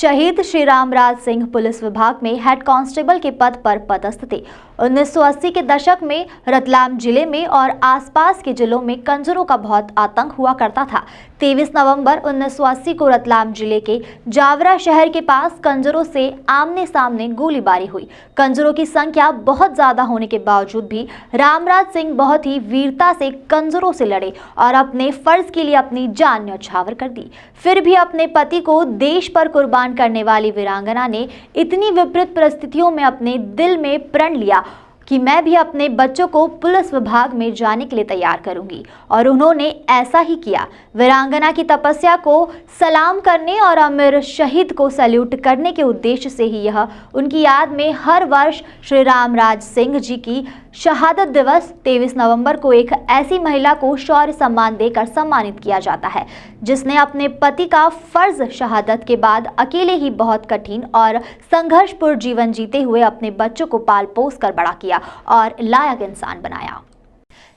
शहीद श्री रामराज सिंह पुलिस विभाग में हेड कांस्टेबल के पद पर पदस्थ थे। 1980 के दशक में रतलाम जिले में और आसपास के जिलों में कंजरों का बहुत आतंक हुआ करता था। 23 नवंबर 1980 को रतलाम जिले के जावरा शहर के पास कंजरों से आमने सामने गोलीबारी हुई। कंजरों की संख्या बहुत ज्यादा होने के बावजूद भी रामराज सिंह बहुत ही वीरता से कंजरों से लड़े और अपने फर्ज के लिए अपनी जान न्यौछावर कर दी। फिर भी अपने पति को देश पर कुर्बान करने वाली वीरांगना ने इतनी विपरीत परिस्थितियों में अपने दिल में प्रण लिया कि मैं भी अपने बच्चों को पुलिस विभाग में जाने के लिए तैयार करूंगी, और उन्होंने ऐसा ही किया। वीरांगना की तपस्या को सलाम करने और अमर शहीद को सैल्यूट करने के उद्देश्य से ही यह उनकी याद में हर वर्ष श्री रामराज सिंह जी की शहादत दिवस 23 नवंबर को एक ऐसी महिला को शौर्य सम्मान देकर सम्मानित किया जाता है जिसने अपने पति का फर्ज शहादत के बाद अकेले ही बहुत कठिन और संघर्षपूर्ण जीवन जीते हुए अपने बच्चों को पाल पोस कर बड़ा किया और लायक इंसान बनाया।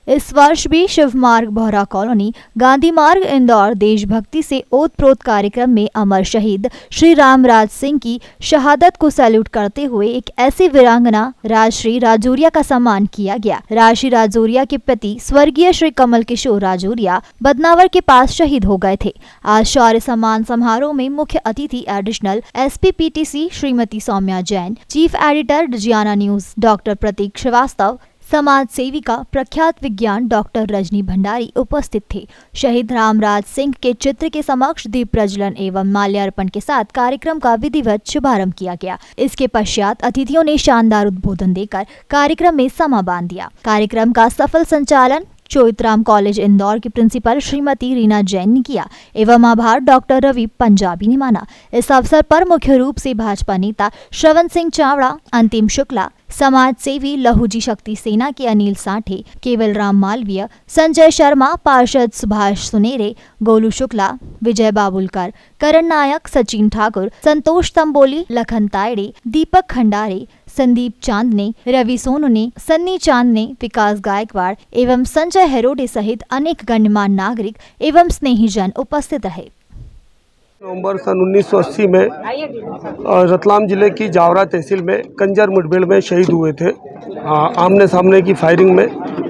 इस वर्ष भी शिव मार्ग बोहरा कॉलोनी गांधी मार्ग इंदौर देशभक्ति से ओतप्रोत कार्यक्रम में अमर शहीद श्री रामराज सिंह की शहादत को सैल्यूट करते हुए एक ऐसी वीरांगना राजश्री राजौरिया का सम्मान किया गया। राजश्री राजौरिया के पति स्वर्गीय श्री कमल किशोर राजौरिया बदनावर के पास शहीद हो गए थे। आज शौर्य सम्मान समारोह में मुख्य अतिथि additional SP PTC Shrimati Saumya Jain, chief editor Digiana news doctor Prateek Srivastava, समाज सेविका प्रख्यात विज्ञान डॉक्टर रजनी भंडारी उपस्थित थे। शहीद रामराज सिंह के चित्र के समक्ष दीप प्रज्वलन एवं माल्यार्पण के साथ कार्यक्रम का विधिवत शुभारंभ किया गया। इसके पश्चात अतिथियों ने शानदार उद्बोधन देकर कार्यक्रम में समा बांध दिया। कार्यक्रम का सफल संचालन चोइथराम कॉलेज इंदौर की प्रिंसिपल श्रीमती रीना जैन ने किया एवं आभार डॉक्टर रवि पंजाबी ने माना। इस अवसर पर मुख्य रूप से भाजपा नेता श्रवण सिंह चावड़ा, अंतिम शुक्ला, समाज सेवी लहूजी शक्ति सेना के अनिल साठे, केवल राम मालवीय, संजय शर्मा, पार्षद सुभाष सुनेरे, गोलू शुक्ला, विजय बाबुलकर, करण नायक, सचिन ठाकुर, संतोष तंबोली, लखन तायड़े, दीपक खंडारे, संदीप चांदने, रवि सोनने, सन्नी चांदने, विकास गायकवाड़ एवं संजय हेरोडे सहित अनेक गण्यमान्य नागरिक एवं स्नेहीजन उपस्थित रहे। नवंबर सन 1980 में रतलाम जिले की जावरा तहसील में कंजर मुठभेड़ में शहीद हुए थे, आमने सामने की फायरिंग में।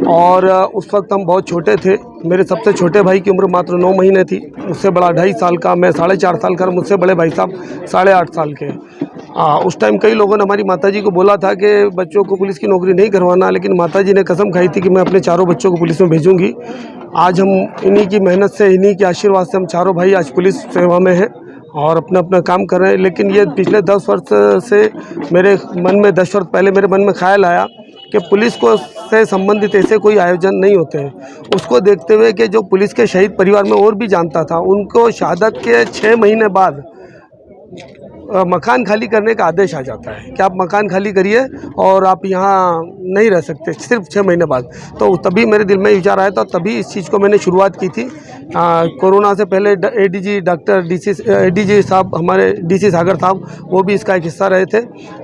और उस वक्त हम बहुत छोटे थे। मेरे सबसे छोटे भाई की उम्र मात्र 9 महीने थी, उससे बड़ा 2.5 साल का, मैं 4.5 साल का, मुझसे बड़े भाई साहब 8.5 साल के। उस टाइम कई लोगों ने हमारी माताजी को बोला था कि बच्चों को पुलिस की नौकरी नहीं करवाना, लेकिन माताजी ने कसम खाई थी कि मैं अपने चारों बच्चों को पुलिस में भेजूंगी। आज हम इन्हीं की मेहनत से, इन्हीं के आशीर्वाद से हम चारों भाई आज पुलिस सेवा में हैं और अपना अपना काम कर रहे हैं। लेकिन ये पिछले 10 वर्ष से मेरे मन में 10 वर्ष पहले मेरे मन में ख्याल आया कि पुलिस को से संबंधित ऐसे कोई आयोजन नहीं होते हैं। उसको देखते हुए कि जो पुलिस के शहीद परिवार में और भी जानता था, उनको शहादत के 6 महीने बाद मकान खाली करने का आदेश आ जाता है कि आप मकान खाली करिए और आप यहाँ नहीं रह सकते सिर्फ 6 महीने बाद। तो तभी मेरे दिल में विचार आया था, तभी इस चीज़ को मैंने शुरुआत की थी। कोरोना से पहले ADG डॉक्टर ADG साहब, हमारे DC सागर साहब, वो भी इसका एक हिस्सा रहे थे।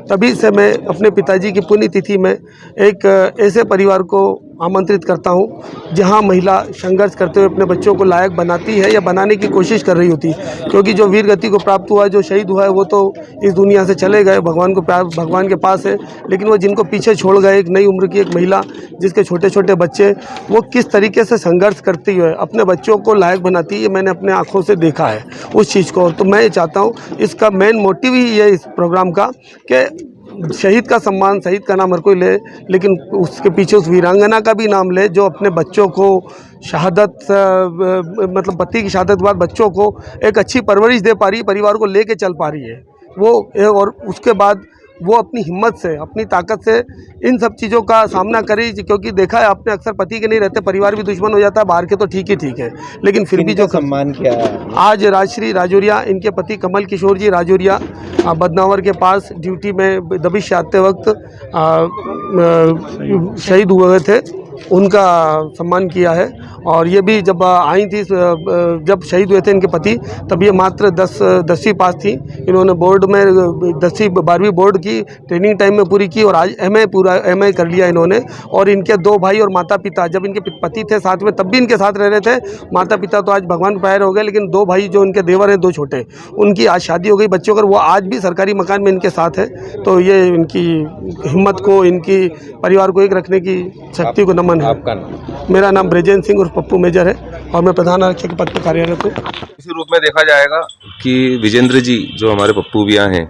तभी से मैं अपने पिताजी की पुण्यतिथि में एक ऐसे परिवार को आमंत्रित करता हूं जहां महिला संघर्ष करते हुए अपने बच्चों को लायक बनाती है या बनाने की कोशिश कर रही होती है। क्योंकि जो वीर गति को प्राप्त हुआ है, जो शहीद हुआ है, वो तो इस दुनिया से चले गए, भगवान के पास है। लेकिन वो जिनको पीछे छोड़ गए, एक नई उम्र की एक महिला जिसके छोटे छोटे बच्चे, वो किस तरीके से संघर्ष करती हुए अपने बच्चों को लायक बनाती है, मैंने अपने आँखों से देखा है उस चीज़ को। तो मैं चाहता हूँ, इसका मेन मोटिव ही है इस प्रोग्राम का कि शहीद का सम्मान, शहीद का नाम हर कोई ले, लेकिन उसके पीछे उस वीरांगना का भी नाम ले जो अपने बच्चों को शहादत, मतलब पति की शहादत के बाद बच्चों को एक अच्छी परवरिश दे पा रही है, परिवार को लेके चल पा रही है वो। और उसके बाद वो अपनी हिम्मत से, अपनी ताकत से इन सब चीज़ों का सामना करे। क्योंकि देखा है आपने, अक्सर पति के नहीं रहते, परिवार भी दुश्मन हो जाता है, बाहर के तो ठीक है, लेकिन फिर भी जो सम्मान किया है आज राजश्री राजौरिया, इनके पति कमल किशोर जी राजौरिया बदनावर के पास ड्यूटी में दबिश आते वक्त शहीद हुए थे। उनका सम्मान किया है। और ये भी जब आई थी, जब शहीद हुए थे इनके पति, तब ये मात्र 10वीं पास थी। इन्होंने बोर्ड में 10वीं 12वीं बोर्ड की ट्रेनिंग टाइम में पूरी की और आज MA कर लिया इन्होंने। और इनके 2 भाई और माता पिता, जब इनके पति थे साथ में तब भी इनके साथ रह रहे थे। माता पिता तो आज भगवान प्यार हो गए, लेकिन 2 भाई जो इनके देवर हैं 2 छोटे, उनकी आज शादी हो गई बच्चों का, वो आज भी सरकारी मकान में इनके साथ है। तो ये इनकी हिम्मत को, इनकी परिवार को एक रखने की शक्ति को नमन है। आपका नाम? मेरा नाम ब्रजेंद्र सिंह और पप्पू मेजर है और मैं प्रधान आरक्षक के पद पर कार्यरत हूँ। इसी रूप में देखा जाएगा कि विजेंद्र जी जो हमारे पप्पू भैया हैं,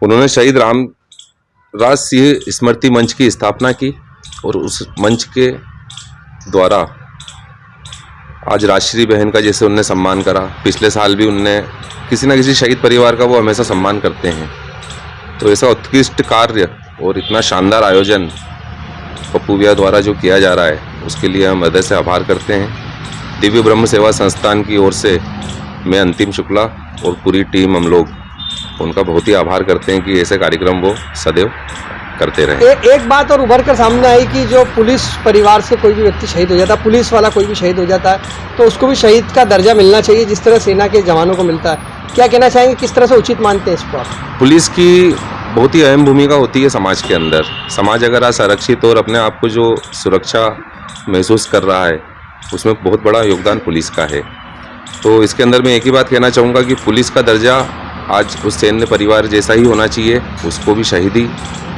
उन्होंने शहीद रामराज सिंह स्मृति मंच की स्थापना की और उस मंच के द्वारा आज राष्ट्रीय बहन का जैसे उनने सम्मान करा, पिछले साल भी उनने किसी न किसी शहीद परिवार का वो हमेशा सम्मान करते हैं। तो ऐसा उत्कृष्ट कार्य और इतना शानदार आयोजन पप्पू भैया द्वारा जो किया जा रहा है, उसके लिए हम हृदय से आभार करते हैं। दिव्य ब्रह्म सेवा संस्थान की ओर से मैं अंतिम शुक्ला और पूरी टीम, हम लोग उनका बहुत ही आभार करते हैं कि ऐसे कार्यक्रम वो सदैव करते रहे। एक बात और उभर कर सामने आई कि जो पुलिस परिवार से कोई भी व्यक्ति शहीद हो जाता है, पुलिस वाला कोई भी शहीद हो जाता है, तो उसको भी शहीद का दर्जा मिलना चाहिए जिस तरह सेना के जवानों को मिलता है। क्या कहना चाहेंगे, किस तरह से उचित मानते हैं इसको आप? पुलिस की बहुत ही अहम भूमिका होती है समाज के अंदर। समाज अगर आज संरक्षित और अपने आप को जो सुरक्षा महसूस कर रहा है, उसमें बहुत बड़ा योगदान पुलिस का है। तो इसके अंदर मैं एक ही बात कहना चाहूँगा कि पुलिस का दर्जा आज उस सैन्य परिवार जैसा ही होना चाहिए, उसको भी शहीदी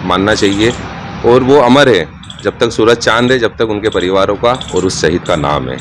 मानना चाहिए और वो अमर है जब तक सूरज चांद है, जब तक उनके परिवारों का और उस शहीद का नाम है।